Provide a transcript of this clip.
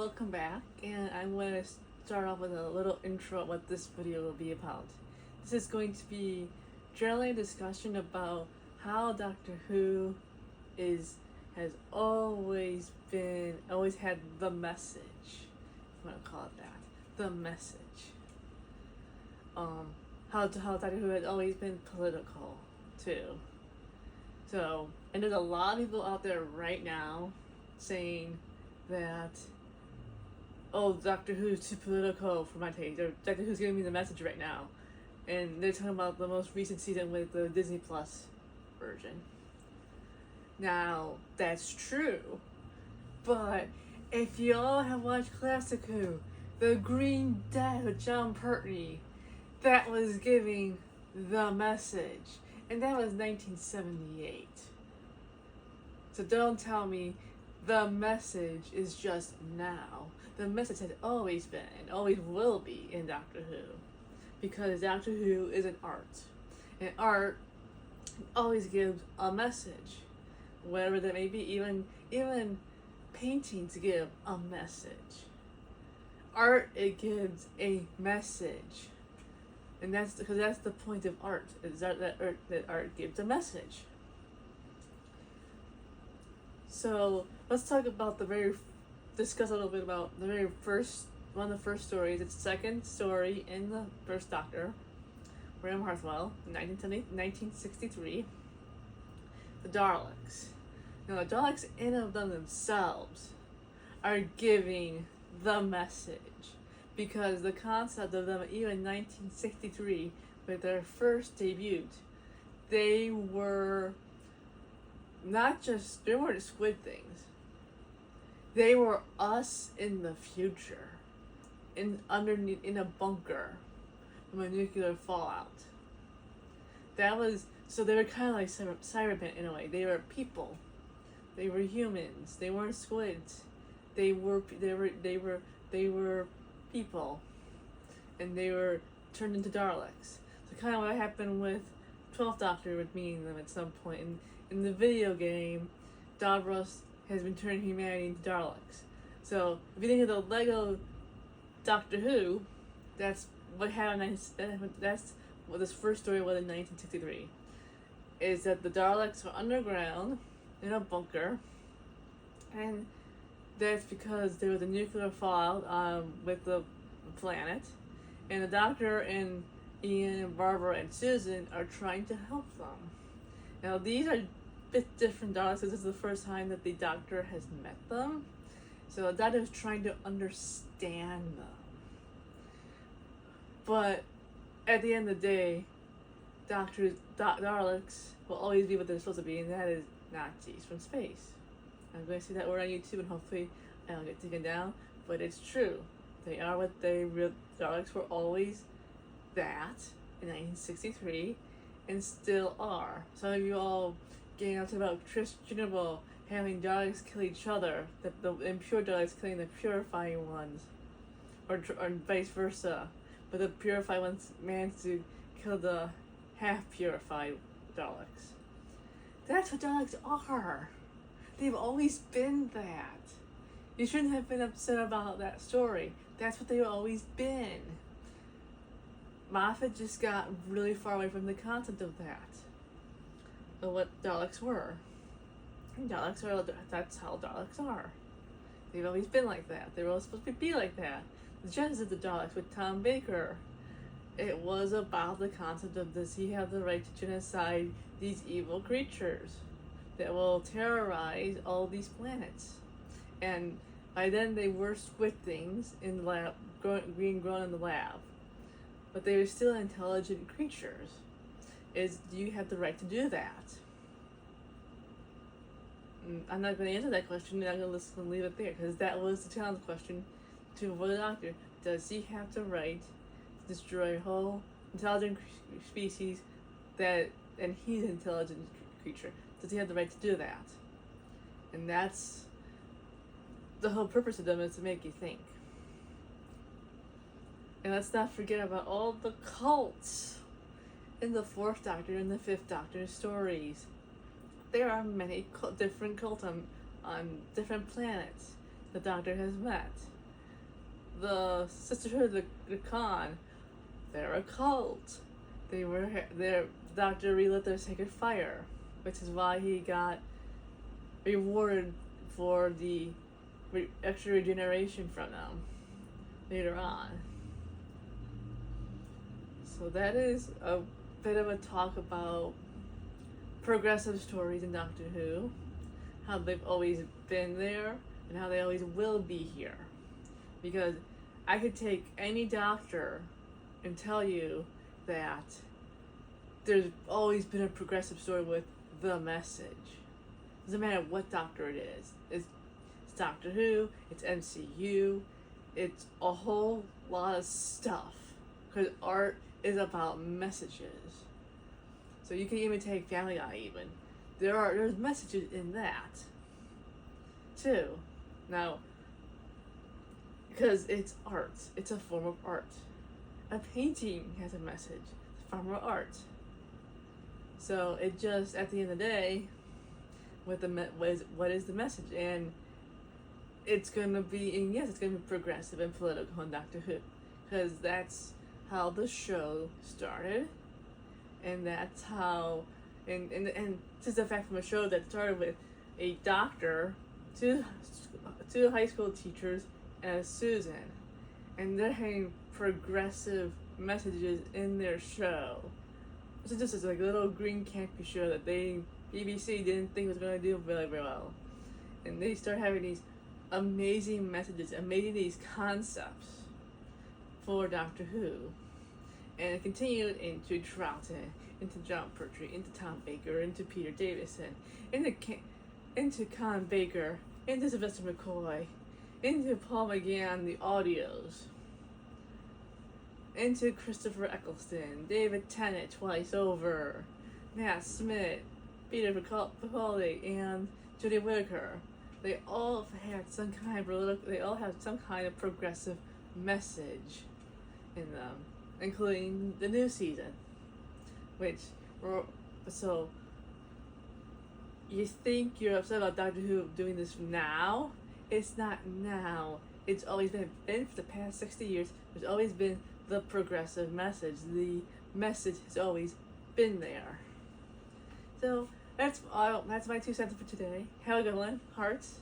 welcome back, and I'm going to start off with a little intro of what this video will be about. This is going to be generally a discussion about how Doctor Who has always had the message. I'm going to call it that, the message. How Doctor Who has always been political too. So, and there's a lot of people out there right now saying that, oh, Doctor Who's too political for my taste, or Doctor Who's giving me the message right now. And they're talking about the most recent season with the Disney Plus version. Now, that's true, but if y'all have watched Classic Who, The Green Death with John Pertwee, that was giving the message. And that was 1978. So don't tell me the message is just now. The message has always been and always will be in Doctor Who. Because Doctor Who is an art. And art always gives a message. Whatever that may be, even paintings give a message. Art, it gives a message. And that's because that's the point of art, is that art gives a message. So let's talk about discuss a little bit about the very first, one of the first stories. It's the second story in the first Doctor, William Hartnell, 1963. The Daleks. Now the Daleks in and of themselves are giving the message. Because the concept of them, even in 1963, with their first debut, they weren't squid things. They were us in the future, in a bunker from a nuclear fallout. So they were kind of like Cybermen in a way. They were people. They were humans. They weren't squids. They were people, and they were turned into Daleks. So kind of what happened with 12th Doctor with meeting them at some point. In the video game, Davros has been turning humanity into Daleks. So if you think of the Lego Doctor Who, that's what happened. That's what this first story was in 1963. Is that the Daleks were underground in a bunker, and that's because there was a nuclear fallout with the planet, and the Doctor and Ian and Barbara and Susan are trying to help them. Now these are a bit different Daleks. This is the first time that the Doctor has met them, so the Doctor is trying to understand them. But at the end of the day, Daleks will always be what they're supposed to be, and that is Nazis from space. I'm going to see that word on YouTube, and hopefully I don't get taken down, but it's true. They are what Daleks were always that in 1963, and still are. Some of you all getting up to about Trish Jinable having Daleks kill each other, the impure Daleks killing the purifying ones, or vice versa. But the purified ones managed to kill the half-purified Daleks. That's what Daleks are. They've always been that. You shouldn't have been upset about that story. That's what they've always been. Moffat just got really far away from the concept of that. Of what Daleks were. And that's how Daleks are. They've always been like that. They were always supposed to be like that. The Genesis of the Daleks with Tom Baker. It was about the concept of, does he have the right to genocide these evil creatures that will terrorize all these planets? And by then they were squid things in the lab, being grown in the lab. But they were still intelligent creatures. Do you have the right to do that? I'm not going to answer that question, and I'm going to leave it there, because that was the challenge question to the Doctor. Does he have the right to destroy a whole intelligent species and he's an intelligent creature? Does he have the right to do that? And that's the whole purpose of them, is to make you think. And let's not forget about all the cults in the 4th Doctor and the 5th Doctor stories. There are many different cults on different planets the Doctor has met. The Sisterhood of the Khan, they're a cult. Their Doctor relit their sacred fire, which is why he got rewarded for the extra regeneration from them later on. So that is a bit of a talk about progressive stories in Doctor Who, how they've always been there and how they always will be here. Because I could take any doctor and tell you that there's always been a progressive story with the message. Doesn't matter what doctor it is. It's Doctor Who, it's MCU, it's a whole lot of stuff. Because art is about messages. So you can even take Family Guy even. There's messages in that too. Now, because it's art, it's a form of art. A painting has a message, it's a form of art. So it just, at the end of the day, what is the message? And it's gonna be, and yes, it's gonna be progressive and political in Doctor Who, because that's how the show started, and that's how, and just the fact from a show that started with a doctor, two high school teachers, and Susan, and they're having progressive messages in their show. So this is like a little green campy show that BBC didn't think was gonna do very, very well, and they start having these amazing messages, amazing these concepts for Doctor Who, and it continued into Troughton, into John Pertwee, into Tom Baker, into Peter Davison, into Con Baker, into Sylvester McCoy, into Paul McGann, the audios, into Christopher Eccleston, David Tennant twice over, Matt Smith, Peter Capaldi, and Jodie Whittaker. They all had some kind of they all have some kind of progressive message in them, including the new season. So you think you're upset about Doctor Who doing this now? It's not now. It's always been for the past 60 years. There's always been the progressive message. The message has always been there. So that's my 2 cents for today. Have a good one, hearts.